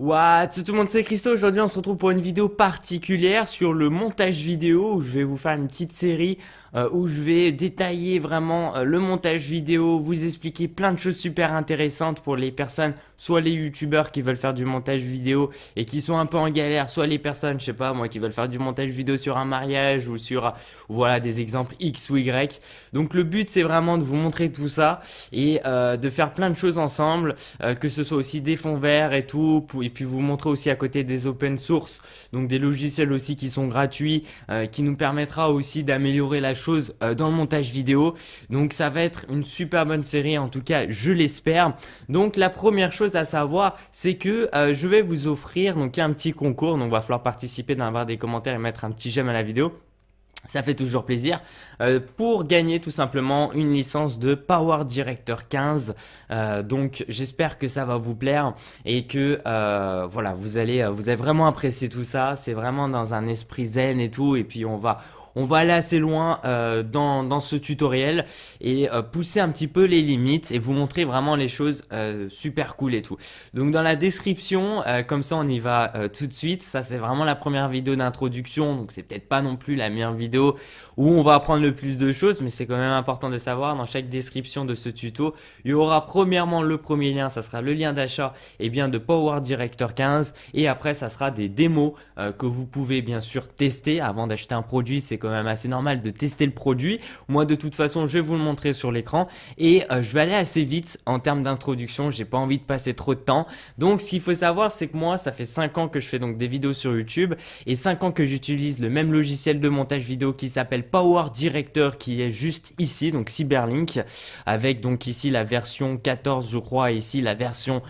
Salut tout le monde, c'est Christo. Aujourd'hui, on se retrouve pour une vidéo particulière sur le montage vidéo où je vais vous faire une petite série où je vais détailler vraiment le montage vidéo, vous expliquer plein de choses super intéressantes pour les personnes, soit les youtubeurs qui veulent faire du montage vidéo et qui sont un peu en galère, soit les personnes, je sais pas moi, qui veulent faire du montage vidéo sur un mariage ou sur, voilà, des exemples X ou Y. Donc le but, c'est vraiment de vous montrer tout ça et de faire plein de choses ensemble, que ce soit aussi des fonds verts et tout, et puis vous montrer aussi à côté des open source, donc des logiciels aussi qui sont gratuits, qui nous permettra aussi d'améliorer la chose dans le montage vidéo. Donc ça va être une super bonne série, en tout cas je l'espère. Donc la première chose à savoir, c'est que je vais vous offrir donc un petit concours, donc il va falloir participer dans la barre des commentaires et mettre un petit j'aime à la vidéo. Ça fait toujours plaisir, pour gagner tout simplement une licence de Power Director 15. Donc j'espère que ça va vous plaire et que voilà, vous allez vraiment apprécier tout ça. C'est vraiment dans un esprit zen et tout, et puis on va aller assez loin dans ce tutoriel et pousser un petit peu les limites et vous montrer vraiment les choses super cool et tout. Donc dans la description, comme ça on y va tout de suite. Ça, c'est vraiment la première vidéo d'introduction, donc c'est peut-être pas non plus la meilleure vidéo où on va apprendre le plus de choses, mais c'est quand même important de savoir. Dans chaque description de ce tuto, il y aura premièrement le premier lien, ça sera le lien d'achat et bien de Power Director 15, et après ça sera des démos que vous pouvez bien sûr tester avant d'acheter un produit. C'est quand même assez normal de tester le produit. Moi de toute façon je vais vous le montrer sur l'écran et je vais aller assez vite en termes d'introduction, j'ai pas envie de passer trop de temps. Donc ce qu'il faut savoir, c'est que moi ça fait 5 ans que je fais donc des vidéos sur YouTube et 5 ans que j'utilise le même logiciel de montage vidéo qui s'appelle Power Director, qui est juste ici, donc Cyberlink, avec donc ici la version 14 je crois et ici la version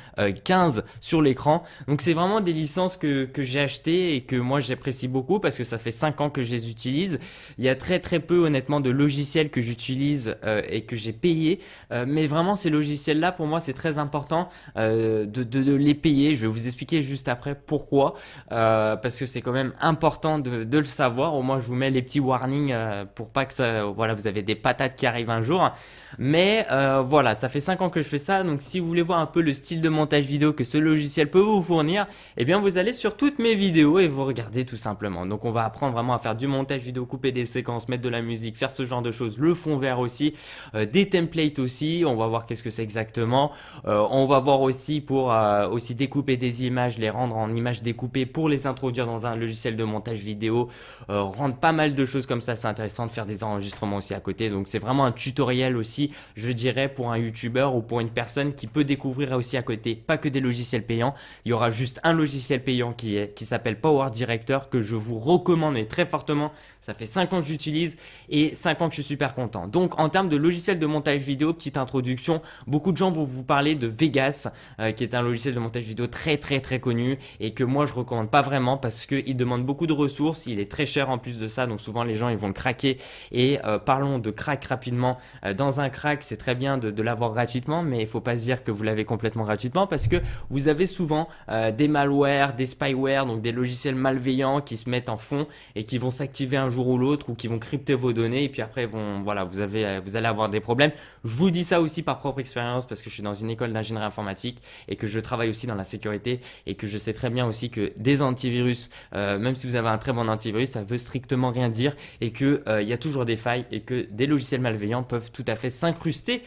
15 sur l'écran. Donc c'est vraiment des licences que j'ai achetées et que moi j'apprécie beaucoup parce que ça fait 5 ans que je les utilise. Il y a très très peu honnêtement de logiciels que j'utilise et que j'ai payé, mais vraiment ces logiciels là pour moi c'est très important de les payer. Je vais vous expliquer juste après pourquoi, parce que c'est quand même important de le savoir. Au moins je vous mets les petits warnings pour pas que ça, voilà, vous avez des patates qui arrivent un jour. Mais voilà, ça fait 5 ans que je fais ça, donc si vous voulez voir un peu le style de montage vidéo que ce logiciel peut vous fournir, eh bien vous allez sur toutes mes vidéos et vous regardez tout simplement. Donc on va apprendre vraiment à faire du montage vidéo, couper des séquences, mettre de la musique, faire ce genre de choses, le fond vert aussi, des templates aussi, on va voir qu'est-ce que c'est exactement. On va voir aussi pour aussi découper des images, les rendre en images découpées pour les introduire dans un logiciel de montage vidéo, rendre pas mal de choses comme ça, c'est intéressant de faire des enregistrements aussi à côté. Donc c'est vraiment un tutoriel aussi, je dirais, pour un youtubeur ou pour une personne qui peut découvrir aussi à côté, pas que des logiciels payants. Il y aura juste un logiciel payant qui s'appelle Power Director, que je vous recommande et très fortement. Ça fait 5 ans que j'utilise et 5 ans que je suis super content. Donc en termes de logiciel de montage vidéo, petite introduction, beaucoup de gens vont vous parler de Vegas, qui est un logiciel de montage vidéo très très très connu et que moi je recommande pas vraiment parce qu'il demande beaucoup de ressources, il est très cher en plus de ça, donc souvent les gens ils vont le craquer. Et parlons de crack rapidement. Dans un crack, c'est très bien de l'avoir gratuitement, mais il faut pas se dire que vous l'avez complètement gratuitement parce que vous avez souvent des malwares, des spyware, donc des logiciels malveillants qui se mettent en fond et qui vont s'activer un jour ou l'autre ou qui vont crypter vos données et puis après voilà, vous allez avoir des problèmes. Je vous dis ça aussi par propre expérience parce que je suis dans une école d'ingénierie informatique et que je travaille aussi dans la sécurité et que je sais très bien aussi que des antivirus, même si vous avez un très bon antivirus, ça veut strictement rien dire et que il y a toujours des failles et que des logiciels malveillants peuvent tout à fait s'incruster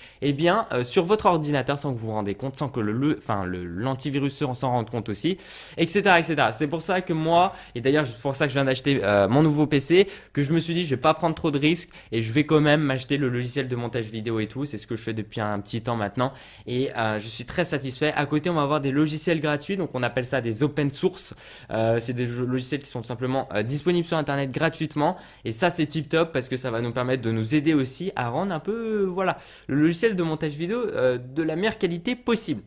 sur votre ordinateur sans que vous vous rendez compte, sans que l'antivirus s'en rende compte aussi, etc., etc. C'est pour ça que moi, et d'ailleurs c'est pour ça que je viens d'acheter mon nouveau PC, que je me suis dit je vais pas prendre trop de risques et je vais quand même m'acheter le logiciel de montage vidéo et tout. C'est ce que je fais depuis un petit temps maintenant et je suis très satisfait. À côté on va avoir des logiciels gratuits, donc on appelle ça des open source. C'est des logiciels qui sont tout simplement disponibles sur internet gratuitement et ça c'est tip top parce que ça va nous permettre de nous aider aussi à rendre un peu voilà, le logiciel de montage vidéo de la meilleure qualité possible.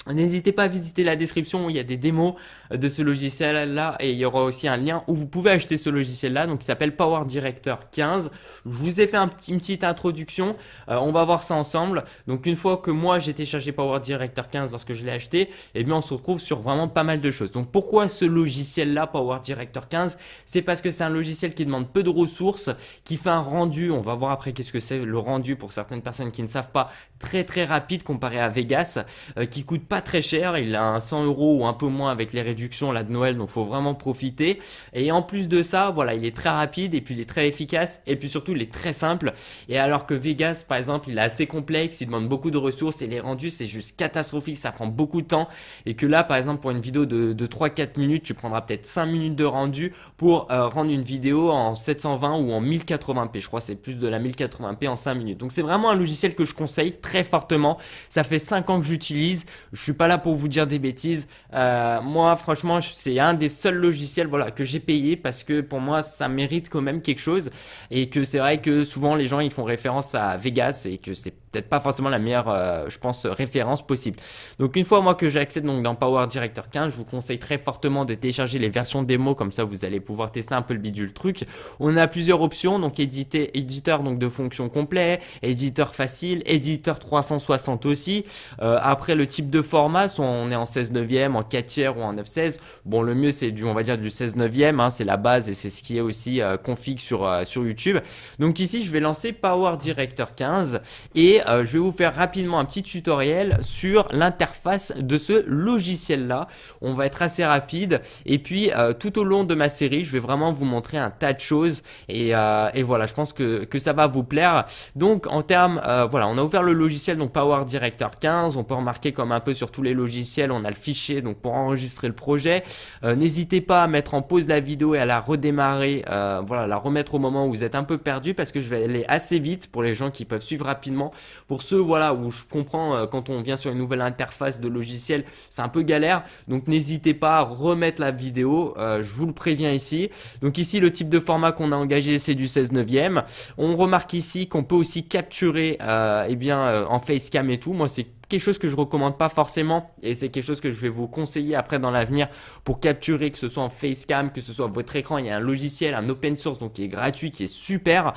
N'hésitez pas à visiter la description où il y a des démos de ce logiciel là et il y aura aussi un lien où vous pouvez acheter ce logiciel là, donc qui s'appelle Power Director 15. Je vous ai fait une petite introduction, on va voir ça ensemble. Donc une fois que moi j'ai téléchargé Power Director 15 lorsque je l'ai acheté, et bien on se retrouve sur vraiment pas mal de choses. Donc pourquoi ce logiciel là, Power Director 15? C'est parce que c'est un logiciel qui demande peu de ressources, qui fait un rendu, on va voir après qu'est-ce que c'est le rendu pour certaines personnes qui ne savent pas, très très rapide comparé à Vegas, qui coûte pas pas très cher, il a un 100 € ou un peu moins avec les réductions là de Noël, donc faut vraiment profiter. Et en plus de ça, voilà, il est très rapide et puis il est très efficace et puis surtout il est très simple. Et alors que Vegas par exemple, il est assez complexe, il demande beaucoup de ressources et les rendus c'est juste catastrophique, ça prend beaucoup de temps. Et que là par exemple pour une vidéo de 3-4 minutes, tu prendras peut-être 5 minutes de rendu pour rendre une vidéo en 720 ou en 1080p. Je crois que c'est plus de la 1080p en 5 minutes. Donc c'est vraiment un logiciel que je conseille très fortement. Ça fait 5 ans que j'utilise. Je suis pas là pour vous dire des bêtises. Moi franchement c'est un des seuls logiciels voilà, que j'ai payé parce que pour moi ça mérite quand même quelque chose. Et que c'est vrai que souvent les gens ils font référence à Vegas et que c'est peut-être pas forcément la meilleure je pense référence possible. Donc une fois moi que j'accède donc dans Power Director 15, je vous conseille très fortement de télécharger les versions démo, comme ça vous allez pouvoir tester un peu le bidule truc. On a plusieurs options, donc éditeur donc de fonction complet, éditeur facile, éditeur 360 aussi. Après le type de format, soit on est en 16 neuvième, en 4 tiers ou en 9/16. Bon le mieux c'est du on va dire du 16 neuvième, hein, c'est la base et c'est ce qui est aussi config sur YouTube. Donc ici je vais lancer Power Director 15 et je vais vous faire rapidement un petit tutoriel sur l'interface de ce logiciel là. On va être assez rapide et puis tout au long de ma série je vais vraiment vous montrer un tas de choses et voilà, je pense que ça va vous plaire. Donc en termes voilà, on a ouvert le logiciel donc Power Director 15. On peut remarquer comme un peu sur tous les logiciels on a le fichier donc pour enregistrer le projet. N'hésitez pas à mettre en pause la vidéo et à la redémarrer, voilà, la remettre au moment où vous êtes un peu perdu parce que je vais aller assez vite pour les gens qui peuvent suivre rapidement. Pour ceux voilà où je comprends quand on vient sur une nouvelle interface de logiciel c'est un peu galère, donc n'hésitez pas à remettre la vidéo, je vous le préviens ici. Donc ici le type de format qu'on a engagé c'est du 16 neuvième. On remarque ici qu'on peut aussi capturer en facecam et tout. Moi c'est quelque chose que je recommande pas forcément et c'est quelque chose que je vais vous conseiller après dans l'avenir pour capturer, que ce soit en facecam, que ce soit votre écran. Il y a un logiciel, un open source donc qui est gratuit, qui est super.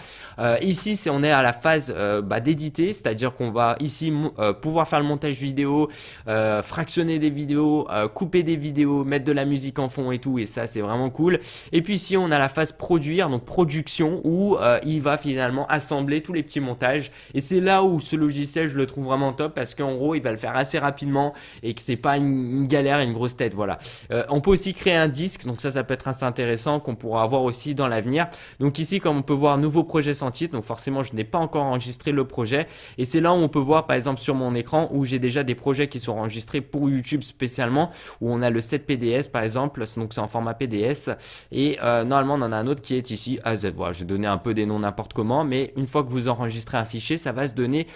Ici on est à la phase d'éditer, c'est-à-dire qu'on va ici pouvoir faire le montage vidéo, fractionner des vidéos, couper des vidéos, mettre de la musique en fond et tout, et ça c'est vraiment cool. Et puis ici on a la phase produire, donc production, où il va finalement assembler tous les petits montages et c'est là où ce logiciel je le trouve vraiment top parce qu'en gros il va le faire assez rapidement et que c'est pas une galère, une grosse tête. Voilà. On peut aussi créer un disque, donc ça peut être assez intéressant qu'on pourra avoir aussi dans l'avenir. Donc ici comme on peut voir nouveau projet sans titre, donc forcément je n'ai pas encore enregistré le projet et c'est là où on peut voir par exemple sur mon écran où j'ai déjà des projets qui sont enregistrés pour YouTube spécialement, où on a le 7 PDS par exemple, donc c'est en format PDS et normalement on en a un autre qui est ici AZ. Voilà, j'ai donné un peu des noms n'importe comment, mais une fois que vous enregistrez un fichier ça va se donner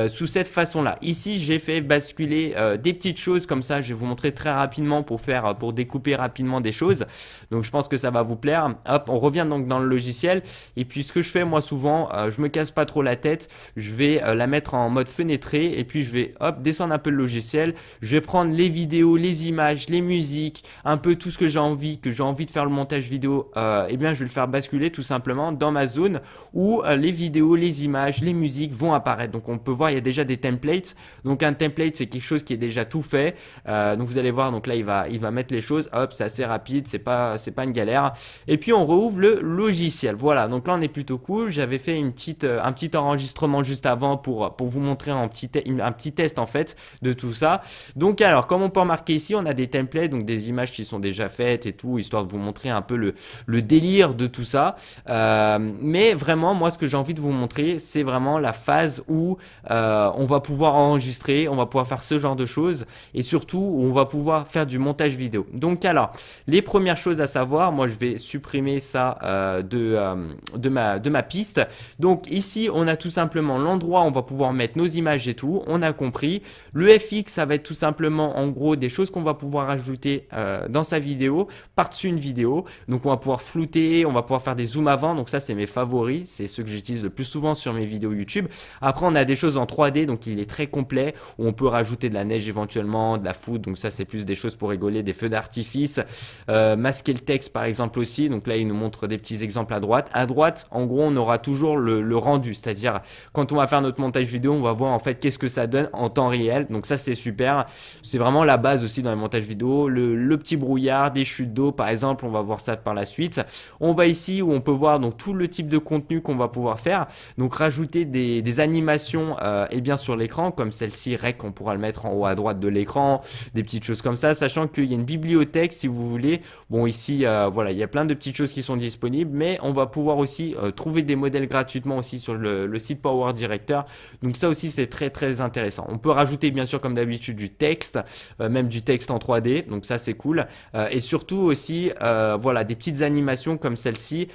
sous cette façon là. Ici j'ai fait basculer des petites choses comme ça, je vais vous montrer très rapidement pour découper rapidement des choses, donc je pense que ça va vous plaire. Hop, on revient donc dans le logiciel et puis ce que je fais moi souvent, je me casse pas trop la tête, je vais la mettre en mode fenêtré et puis je vais hop descendre un peu le logiciel, je vais prendre les vidéos, les images, les musiques, un peu tout ce que j'ai envie de faire le montage vidéo, et bien je vais le faire basculer tout simplement dans ma zone où les vidéos, les images, les musiques vont apparaître. Donc on peut voir il y a déjà des templates, donc un template c'est quelque chose qui est déjà tout fait, donc vous allez voir, donc là il va mettre les choses, hop, c'est assez rapide, c'est pas une galère. Et puis on rouvre le logiciel. Voilà, donc là on est plutôt cool. J'avais fait un petit enregistrement juste avant pour vous montrer un petit test en fait de tout ça. Donc alors comme on peut remarquer ici on a des templates, donc des images qui sont déjà faites et tout, histoire de vous montrer un peu le délire de tout ça. Mais vraiment moi ce que j'ai envie de vous montrer c'est vraiment la phase où on va pouvoir enregistrer, on va pouvoir faire ce genre de choses et surtout où on va pouvoir faire du montage vidéo. Donc alors les premières choses à savoir, moi je vais supprimer ça de ma piste. Donc ici on a tout simplement l'endroit où on va pouvoir mettre nos images et tout, on a compris. Le FX ça va être tout simplement en gros des choses qu'on va pouvoir ajouter dans sa vidéo, par-dessus une vidéo. Donc on va pouvoir flouter, on va pouvoir faire des zooms avant, donc ça c'est mes favoris, c'est ceux que j'utilise le plus souvent sur mes vidéos YouTube. Après on a des choses en 3D, donc il est très complet, où on peut rajouter de la neige éventuellement, de la foudre, donc ça c'est plus des choses pour rigoler, des feux d'artifice, masquer le texte par exemple aussi. Donc là il nous montre des petits exemples à droite. À droite en gros on aura toujours le rendu, c'est-à-dire quand on va faire notre montage vidéo on va voir en fait qu'est-ce que ça donne en temps réel, donc ça c'est super, c'est vraiment la base aussi dans les montages vidéo. Le petit brouillard, des chutes d'eau par exemple, on va voir ça par la suite. On va ici où on peut voir donc tout le type de contenu qu'on va pouvoir faire, donc rajouter des animations et bien sur l'écran comme celle-ci écrit rec, on pourra le mettre en haut à droite de l'écran, des petites choses comme ça, sachant qu'il y a une bibliothèque si vous voulez. Bon, ici, voilà, il y a plein de petites choses qui sont disponibles, mais on va pouvoir aussi trouver des modèles gratuitement aussi sur le site Power Director. Donc ça aussi, c'est très très intéressant. On peut rajouter bien sûr comme d'habitude du texte, même du texte en 3D, donc ça c'est cool. Et surtout aussi, voilà, des petites animations comme celle-ci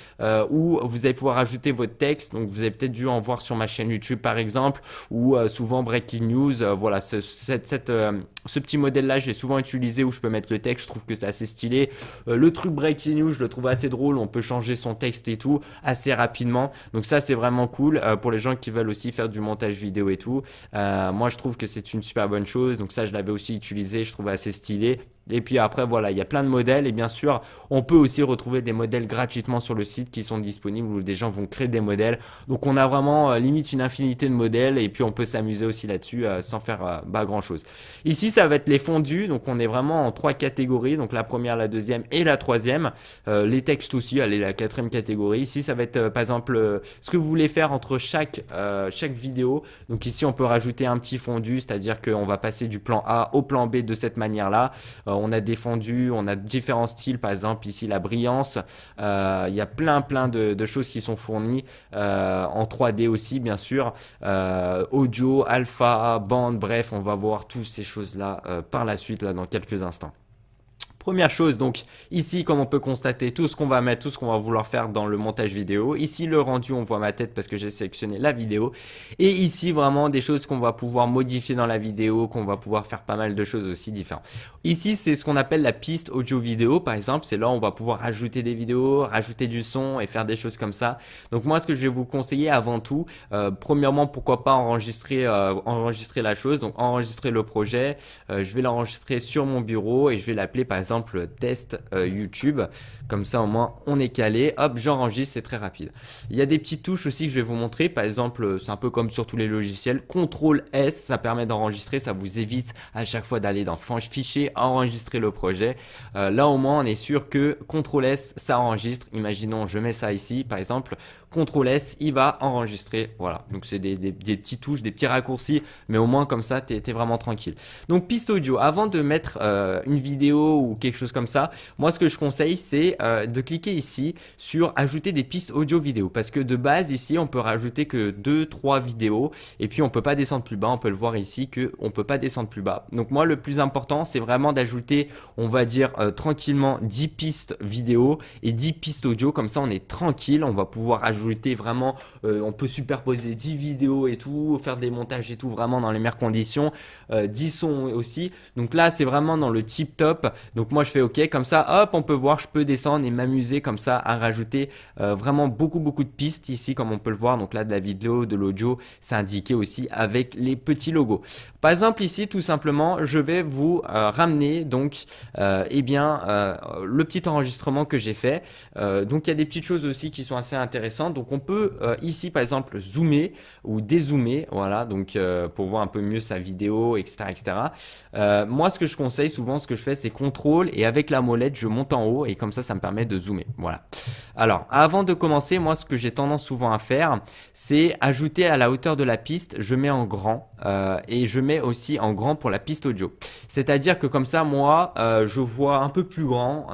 où vous allez pouvoir ajouter votre texte. Donc vous avez peut-être dû en voir sur ma chaîne YouTube par exemple, ou souvent Breaking News. Voilà, ce petit modèle-là, j'ai souvent utilisé où je peux mettre le texte. Je trouve que c'est assez stylé. Le truc Breaking News, je le trouve assez drôle. On peut changer son texte et tout assez rapidement. Donc ça, c'est vraiment cool pour les gens qui veulent aussi faire du montage vidéo et tout. Moi, je trouve que c'est une super bonne chose. Donc ça, je l'avais aussi utilisé. Je trouvais assez stylé. Et puis après, voilà, il y a plein de modèles et bien sûr, on peut aussi retrouver des modèles gratuitement sur le site qui sont disponibles où des gens vont créer des modèles. Donc on a vraiment limite une infinité de modèles et puis on peut s'amuser aussi là-dessus sans faire grand chose. Ici, ça va être les fondus. Donc on est vraiment en 3 catégories. Donc la première, la deuxième et la troisième. Les textes aussi, allez, la 4e catégorie. Ici, ça va être par exemple ce que vous voulez faire entre chaque vidéo. Donc ici, on peut rajouter un petit fondu, c'est-à-dire qu'on va passer du plan A au plan B de cette manière-là. On a des fondus, on a différents styles, par exemple ici la brillance, il y a plein de choses qui sont fournies en 3D aussi bien sûr, audio, alpha, bande, bref on va voir toutes ces choses là par la suite là dans quelques instants. Première chose, donc ici comme on peut constater tout ce qu'on va mettre, tout ce qu'on va vouloir faire dans le montage vidéo. Ici le rendu, on voit ma tête parce que j'ai sélectionné la vidéo. Et ici vraiment des choses qu'on va pouvoir modifier dans la vidéo, qu'on va pouvoir faire pas mal de choses aussi différentes. Ici c'est ce qu'on appelle la piste audio vidéo par exemple, c'est là où on va pouvoir ajouter des vidéos, rajouter du son et faire des choses comme ça. Donc moi ce que je vais vous conseiller avant tout, premièrement pourquoi pas enregistrer la chose, donc enregistrer le projet. Je vais l'enregistrer sur mon bureau et je vais l'appeler par exemple test YouTube, comme ça au moins on est calé, hop j'enregistre, c'est très rapide. Il y a des petites touches aussi que je vais vous montrer, par exemple c'est un peu comme sur tous les logiciels, CTRL S ça permet d'enregistrer, ça vous évite à chaque fois d'aller dans fichier, enregistrer le projet. Là au moins on est sûr que CTRL S ça enregistre. Imaginons je mets ça ici par exemple, CTRL S il va enregistrer, voilà, donc c'est des petites touches, des petits raccourcis, mais au moins comme ça t'es vraiment tranquille. Donc piste audio, avant de mettre une vidéo ou quelque chose comme ça, moi ce que je conseille c'est de cliquer ici sur ajouter des pistes audio vidéo, parce que de base ici on peut rajouter que 2-3 vidéos et puis on peut pas descendre plus bas. On peut le voir ici que on peut pas descendre plus bas. Donc moi le plus important c'est vraiment d'ajouter, on va dire tranquillement 10 pistes vidéo et 10 pistes audio, comme ça on est tranquille, on va pouvoir ajouter vraiment, on peut superposer 10 vidéos et tout, faire des montages et tout vraiment dans les meilleures conditions, 10 sons aussi. Donc là c'est vraiment dans le tip top. Donc moi je fais OK, comme ça hop on peut voir, je peux descendre et m'amuser comme ça à rajouter vraiment beaucoup de pistes ici comme on peut le voir. Donc là de la vidéo, de l'audio, c'est indiqué aussi avec les petits logos. Par exemple ici tout simplement je vais vous ramener donc le petit enregistrement que j'ai fait. Donc il y a des petites choses aussi qui sont assez intéressantes. Donc on peut ici par exemple zoomer ou dézoomer, voilà, donc pour voir un peu mieux sa vidéo, etc. Moi ce que je conseille souvent, ce que je fais c'est CTRL et avec la molette je monte en haut et comme ça me permet de zoomer, voilà. Alors avant de commencer, moi ce que j'ai tendance souvent à faire c'est ajouter à la hauteur de la piste, je mets en grand et je mets aussi en grand pour la piste audio. C'est à dire que comme ça moi je vois un peu plus grand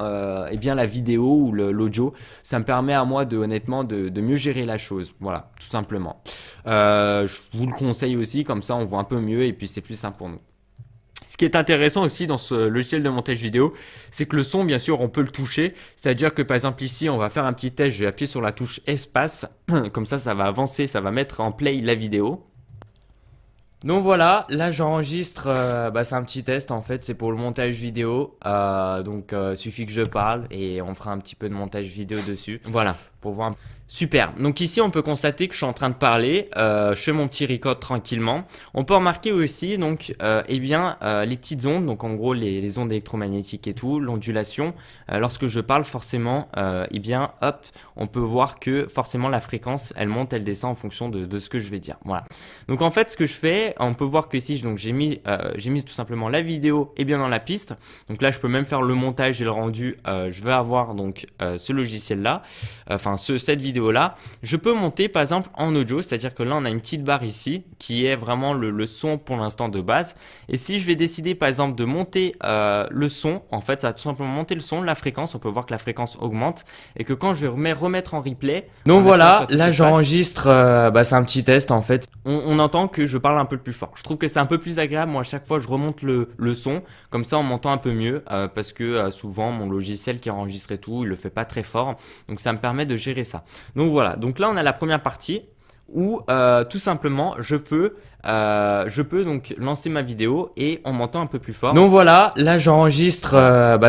et bien la vidéo ou l'audio. Ça me permet à moi honnêtement de mieux gérer la chose, voilà, tout simplement. Je vous le conseille aussi, comme ça on voit un peu mieux et puis c'est plus simple pour nous. Ce qui est intéressant aussi dans ce logiciel de montage vidéo, c'est que le son, bien sûr, on peut le toucher. C'est-à-dire que par exemple ici, on va faire un petit test, je vais appuyer sur la touche espace. Comme ça va avancer, ça va mettre en play la vidéo. Donc voilà, là j'enregistre, c'est un petit test en fait, c'est pour le montage vidéo. Suffit que je parle et on fera un petit peu de montage vidéo dessus. Voilà, pour voir un... Super, donc ici on peut constater que je suis en train de parler, je fais mon petit record tranquillement. On peut remarquer aussi donc les petites ondes, donc en gros les ondes électromagnétiques et tout, l'ondulation. Lorsque je parle forcément, hop, on peut voir que forcément la fréquence elle monte, elle descend en fonction de ce que je vais dire. Voilà. Donc en fait ce que je fais, on peut voir que ici donc j'ai mis tout simplement la vidéo et bien dans la piste. Donc là je peux même faire le montage et le rendu. Je vais avoir donc ce logiciel là, enfin cette vidéo là. Je peux monter par exemple en audio, c'est-à-dire que là on a une petite barre ici qui est vraiment le son pour l'instant de base. Et si je vais décider par exemple de monter le son, en fait ça va tout simplement monter le son, la fréquence, on peut voir que la fréquence augmente et que quand je vais remettre en replay, donc voilà, là j'enregistre, c'est un petit test en fait. On entend que je parle un peu plus fort. Je trouve que c'est un peu plus agréable. Moi à chaque fois je remonte le son, comme ça on m'entend un peu mieux parce que souvent mon logiciel qui enregistre et tout, il le fait pas très fort. Donc ça me permet de gérer ça. Donc voilà, donc là on a la première partie où tout simplement je peux donc lancer ma vidéo et on m'entend un peu plus fort. Donc voilà, là j'enregistre,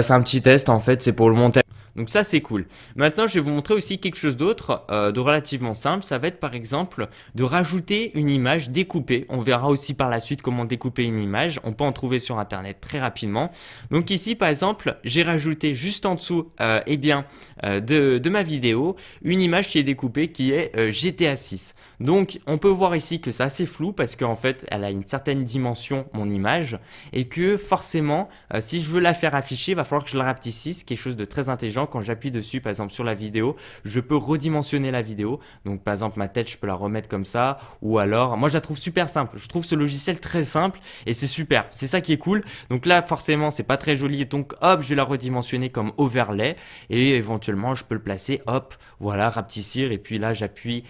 c'est un petit test en fait, c'est pour le montage. Donc ça c'est cool. Maintenant je vais vous montrer aussi quelque chose d'autre de relativement simple. Ça va être par exemple de rajouter une image découpée. On verra aussi par la suite comment découper une image. On peut en trouver sur internet très rapidement. Donc ici par exemple j'ai rajouté juste en dessous de ma vidéo une image qui est découpée qui est GTA 6. Donc on peut voir ici que c'est assez flou parce qu'en fait elle a une certaine dimension mon image et que forcément si je veux la faire afficher il va falloir que je la rapetisse, quelque chose de très intelligent. Quand j'appuie dessus par exemple sur la vidéo, je peux redimensionner la vidéo. Donc par exemple ma tête je peux la remettre comme ça, ou alors moi je la trouve super simple. Je trouve ce logiciel très simple et c'est super, c'est ça qui est cool. Donc là forcément c'est pas très joli, donc hop je vais la redimensionner comme overlay et éventuellement je peux le placer, hop voilà, rapetissir, et puis là j'appuie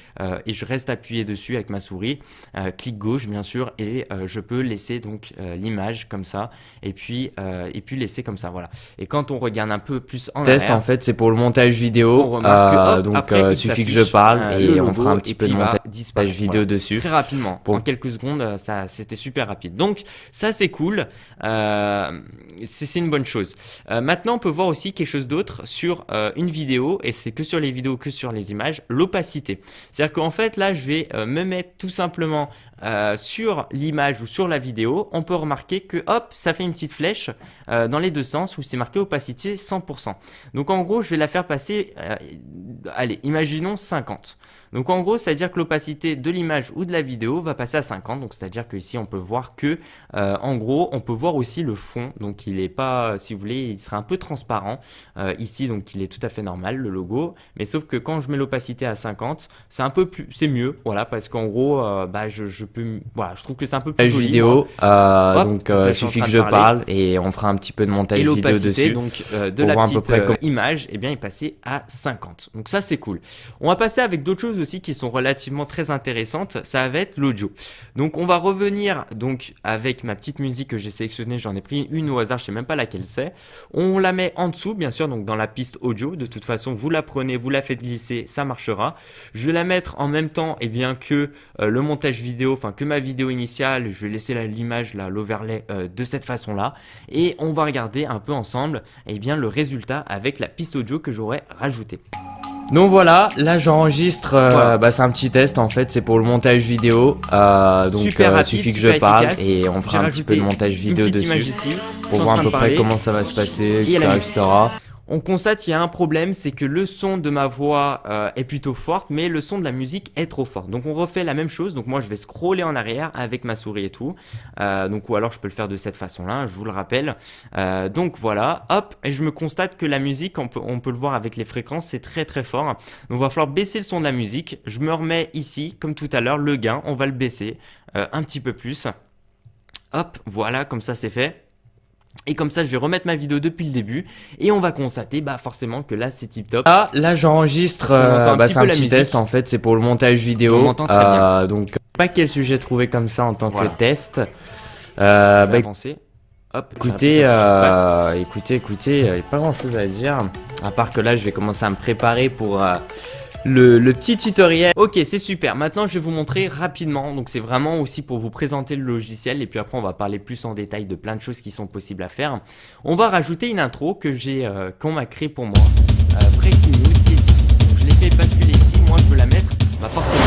et je reste appuyé dessus avec ma souris, clic gauche bien sûr, et je peux laisser donc l'image comme ça et puis laisser comme ça, voilà. Et quand on regarde un peu plus en test en fait c'est pour le montage vidéo, donc il suffit que je parle et on fera un petit peu de montage vidéo dessus très rapidement, en quelques secondes. Ça c'était super rapide, donc ça c'est cool, c'est une bonne chose. Maintenant on peut voir aussi quelque chose d'autre sur une vidéo, et c'est que sur les vidéos que sur les images, l'opacité. C'est à dire qu'en fait là je vais me mettre tout simplement sur l'image ou sur la vidéo. On peut remarquer que hop ça fait une petite flèche dans les deux sens où c'est marqué opacité 100%. Donc en gros je vais la faire passer, allez imaginons 50. Donc en gros ça veut dire que l'opacité de l'image ou de la vidéo va passer à 50. Donc c'est à dire que ici on peut voir que en gros on peut voir aussi le fond, donc il est pas, si vous voulez, il sera un peu transparent ici, donc il est tout à fait normal le logo, mais sauf que quand je mets l'opacité à 50 c'est un peu plus, c'est mieux, voilà, parce qu'en gros je peux, voilà, je trouve que c'est un peu plus joli vidéo, donc il suffit que je parle et on fera un petit peu de montage vidéo dessus. Donc de la petite image, et bien est passé à 50. Donc ça c'est cool. On va passer avec d'autres choses aussi qui sont relativement très intéressantes. Ça va être l'audio. Donc on va revenir donc avec ma petite musique que j'ai sélectionnée. J'en ai pris une au hasard, je sais même pas laquelle c'est. On la met en dessous bien sûr, donc dans la piste audio. De toute façon vous la prenez, vous la faites glisser, ça marchera. Je vais la mettre en même temps que le montage vidéo, enfin que ma vidéo initiale. Je vais laisser l'image là, l'overlay de cette façon là, et on va regarder un peu ensemble le résultat avec la piste audio que j'aurais rajouté. Donc voilà, là j'enregistre, c'est un petit test en fait, c'est pour le montage vidéo, donc il suffit que je parle et on fera un petit peu de montage vidéo dessus ici, pour voir à peu près comment ça va se passer, etc. On constate qu'il y a un problème, c'est que le son de ma voix est plutôt forte, mais le son de la musique est trop fort. Donc on refait la même chose. Donc moi je vais scroller en arrière avec ma souris et tout. Donc ou alors je peux le faire de cette façon-là, je vous le rappelle. Donc voilà, hop, et je me constate que la musique, on peut le voir avec les fréquences, c'est très très fort. Donc il va falloir baisser le son de la musique. Je me remets ici, comme tout à l'heure, le gain, on va le baisser un petit peu plus. Hop, voilà, comme ça c'est fait. Et comme ça je vais remettre ma vidéo depuis le début et on va constater forcément que là c'est tip top. Là j'enregistre, c'est un petit test en fait, c'est pour le montage vidéo. On m'entend très bien. Donc pas quel sujet trouver comme ça en tant que test. Avancer. Hop, écoutez, il n'y a pas grand chose à dire, à part que là je vais commencer à me préparer pour le petit tutoriel. Ok, c'est super. Maintenant je vais vous montrer rapidement, donc c'est vraiment aussi pour vous présenter le logiciel, et puis après on va parler plus en détail de plein de choses qui sont possibles à faire. On va rajouter une intro qu'on m'a créée pour moi, Breaking News, qui est ici. Donc je l'ai fait basculer ici, moi je veux la mettre, forcément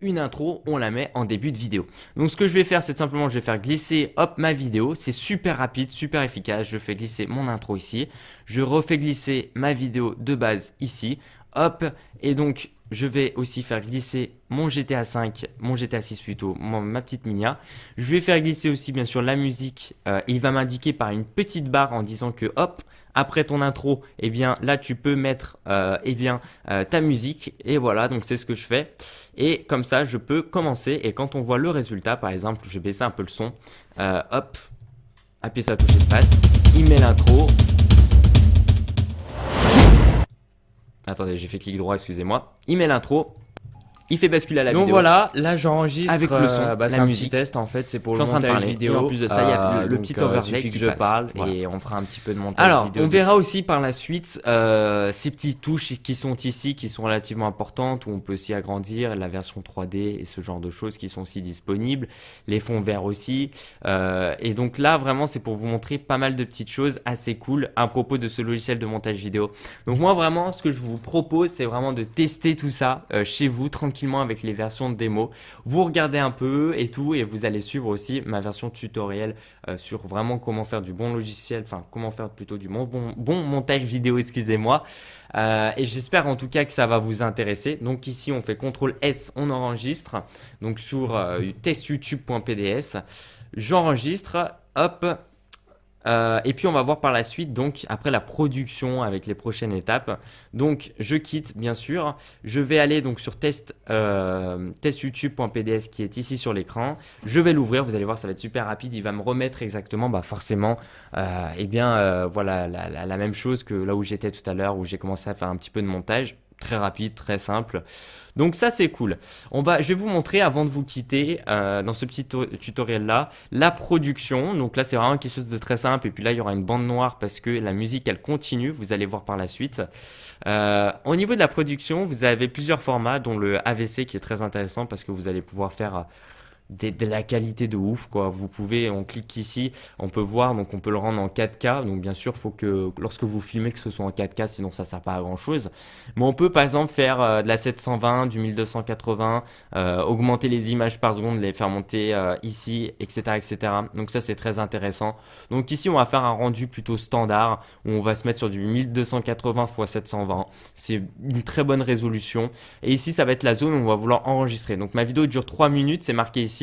une intro, on la met en début de vidéo. Donc ce que je vais faire, c'est simplement je vais faire glisser ma vidéo. C'est super rapide, super efficace. Je fais glisser mon intro ici, je refais glisser ma vidéo de base ici. Hop, et donc je vais aussi faire glisser mon GTA 5, mon GTA 6 plutôt, ma petite Minia. Je vais faire glisser aussi bien sûr la musique. Il va m'indiquer par une petite barre en disant que hop, après ton intro, eh bien là tu peux mettre ta musique. Et voilà, donc c'est ce que je fais. Et comme ça, je peux commencer. Et quand on voit le résultat, par exemple, je vais baisser un peu le son. Hop, appuyez sur la touche espace. Il met l'intro. Attendez, j'ai fait clic droit, excusez-moi. Il met l'intro. Il fait basculer à la vidéo. Donc voilà, là j'enregistre avec le son, c'est la un musique. petit test en fait, c'est pour Je le suis en train de montage parler. vidéo. Et en plus de ça, il y a le petit overlay suffit qui que je passe. parle Voilà. et on fera un petit peu de montage Alors, vidéo. on verra aussi par la suite ces petites touches qui sont ici, qui sont relativement importantes, où on peut aussi agrandir la version 3D et ce genre de choses qui sont aussi disponibles, les fonds verts aussi. Et donc là, vraiment, c'est pour vous montrer pas mal de petites choses assez cool à propos de ce logiciel de montage vidéo. Donc moi, vraiment, ce que je vous propose, c'est vraiment de tester tout ça chez vous, tranquillement, avec les versions de démo. Vous regardez un peu et tout, et vous allez suivre aussi ma version tutoriel sur vraiment comment faire du bon logiciel, enfin comment faire plutôt du bon montage vidéo, excusez-moi. Et j'espère en tout cas que ça va vous intéresser. Donc ici on fait CTRL S, on enregistre. Donc sur testyoutube.pds, j'enregistre, hop. Et puis on va voir par la suite, donc après la production avec les prochaines étapes. Donc je quitte bien sûr, je vais aller donc sur testyoutube.pds qui est ici sur l'écran. Je vais l'ouvrir, vous allez voir, ça va être super rapide. Il va me remettre exactement, forcément, voilà la même chose que là où j'étais tout à l'heure, où j'ai commencé à faire un petit peu de montage. Très rapide, très simple. Donc ça c'est cool. Je vais vous montrer avant de vous quitter dans ce petit tutoriel là la production. Donc là c'est vraiment quelque chose de très simple et puis là il y aura une bande noire parce que la musique elle continue, vous allez voir par la suite. Au niveau de la production, vous avez plusieurs formats dont le AVC qui est très intéressant parce que vous allez pouvoir faire de la qualité de ouf quoi. Vous pouvez, on clique ici, on peut voir, donc on peut le rendre en 4K. Donc bien sûr, faut que lorsque vous filmez que ce soit en 4K, sinon ça sert pas à grand chose. Mais on peut par exemple faire de la 720, du 1280, augmenter les images par seconde, les faire monter ici, etc., etc. Donc ça c'est très intéressant. Donc ici on va faire un rendu plutôt standard où on va se mettre sur du 1280 x 720. C'est une très bonne résolution. Et ici ça va être la zone où on va vouloir enregistrer. Donc ma vidéo dure 3 minutes, c'est marqué ici.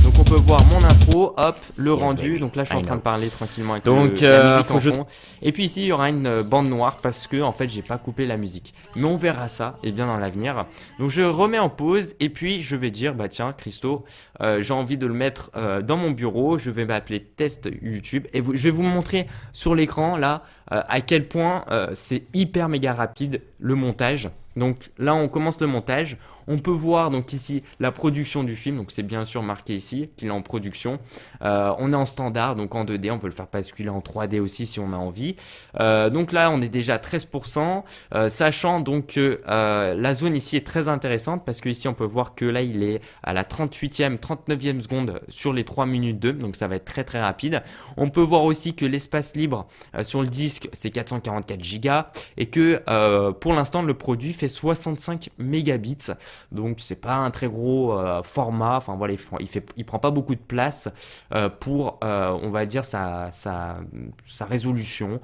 Donc on peut voir mon intro, hop, le rendu. Donc là je suis en train de parler tranquillement avec la musique en fond. Et puis ici il y aura une bande noire parce que en fait j'ai pas coupé la musique. Mais on verra ça et bien dans l'avenir. Donc je remets en pause et puis je vais dire tiens Christo, j'ai envie de le mettre dans mon bureau. Je vais m'appeler test YouTube et je vais vous montrer sur l'écran là à quel point c'est hyper méga rapide le montage. Donc là on commence le montage. On peut voir donc ici la production du film, donc c'est bien sûr marqué ici qu'il est en production. On est en standard, donc en 2D, on peut le faire basculer en 3D aussi si on a envie. Donc là on est déjà à 13%, sachant donc que la zone ici est très intéressante parce que ici on peut voir que là il est à la 38e, 39e seconde sur les 3 minutes 2, donc ça va être très très rapide. On peut voir aussi que l'espace libre sur le disque c'est 444 Go et que pour l'instant le produit fait 65 mégabits. Donc c'est pas un très gros format, enfin voilà, il prend pas beaucoup de place pour on va dire sa résolution,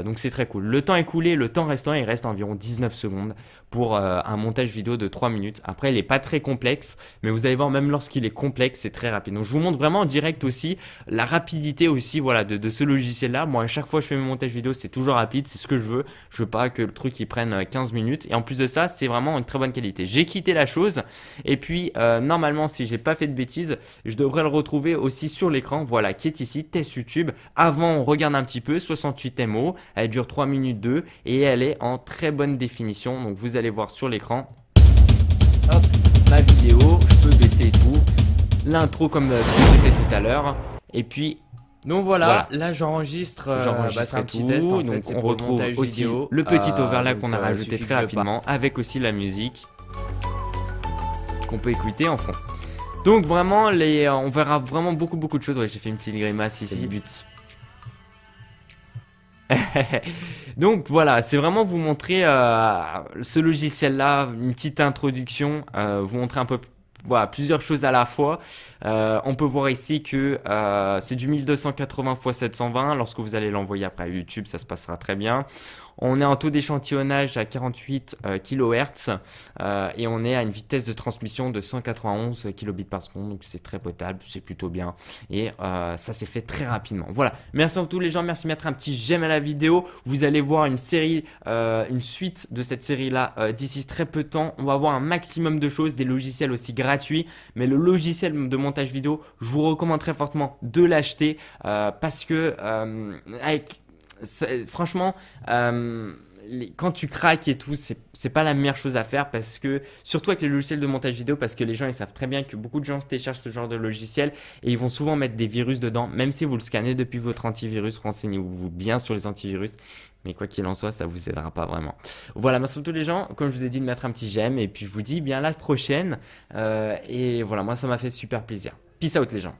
donc c'est très cool. Le temps écoulé, le temps restant, il reste environ 19 secondes pour un montage vidéo de 3 minutes. Après il est pas très complexe, mais vous allez voir même lorsqu'il est complexe c'est très rapide. Donc je vous montre vraiment en direct aussi la rapidité aussi voilà de ce logiciel là. Moi à chaque fois que je fais mes montages vidéo c'est toujours rapide, c'est ce que je veux. Je veux pas que le truc il prenne 15 minutes et en plus de ça c'est vraiment une très bonne qualité. J'ai quitté la chose et puis normalement si j'ai pas fait de bêtises je devrais le retrouver aussi sur l'écran, voilà, qui est ici, test YouTube. Avant on regarde un petit peu, 68 MO, elle dure 3 minutes 2 et elle est en très bonne définition. Donc vous allez voir sur l'écran, hop, ma vidéo, je peux baisser et tout, l'intro comme ce que j'ai fait tout à l'heure et puis donc voilà, là j'enregistre c'est un petit test en fait, donc on retrouve aussi vidéo. Le petit overlay qu'on a rajouté très rapidement avec aussi la musique qu'on peut écouter en fond. Donc vraiment on verra vraiment beaucoup de choses. Ouais, j'ai fait une petite grimace ici. C'est le but. Donc voilà, c'est vraiment vous montrer ce logiciel là, une petite introduction, vous montrer un peu voilà, plusieurs choses à la fois. On peut voir ici que c'est du 1280 x 720. Lorsque vous allez l'envoyer après à YouTube, ça se passera très bien. On est en taux d'échantillonnage à 48 kHz et on est à une vitesse de transmission de 191 kilobits par seconde. Donc c'est très potable, c'est plutôt bien. Et ça s'est fait très rapidement. Voilà, merci à tous les gens, merci de mettre un petit j'aime à la vidéo. Vous allez voir une série, une suite de cette série-là d'ici très peu de temps. On va voir un maximum de choses, des logiciels aussi gratuits. Mais le logiciel de montage vidéo, je vous recommande très fortement de l'acheter parce que franchement, quand tu craques et tout, c'est pas la meilleure chose à faire parce que, surtout avec les logiciels de montage vidéo, parce que les gens ils savent très bien que beaucoup de gens téléchargent ce genre de logiciel et ils vont souvent mettre des virus dedans, même si vous le scannez depuis votre antivirus, renseignez-vous bien sur les antivirus. Mais quoi qu'il en soit, ça vous aidera pas vraiment. Voilà, merci à tous les gens. Comme je vous ai dit, de mettre un petit j'aime et puis je vous dis bien à la prochaine. Et voilà, moi ça m'a fait super plaisir. Peace out les gens.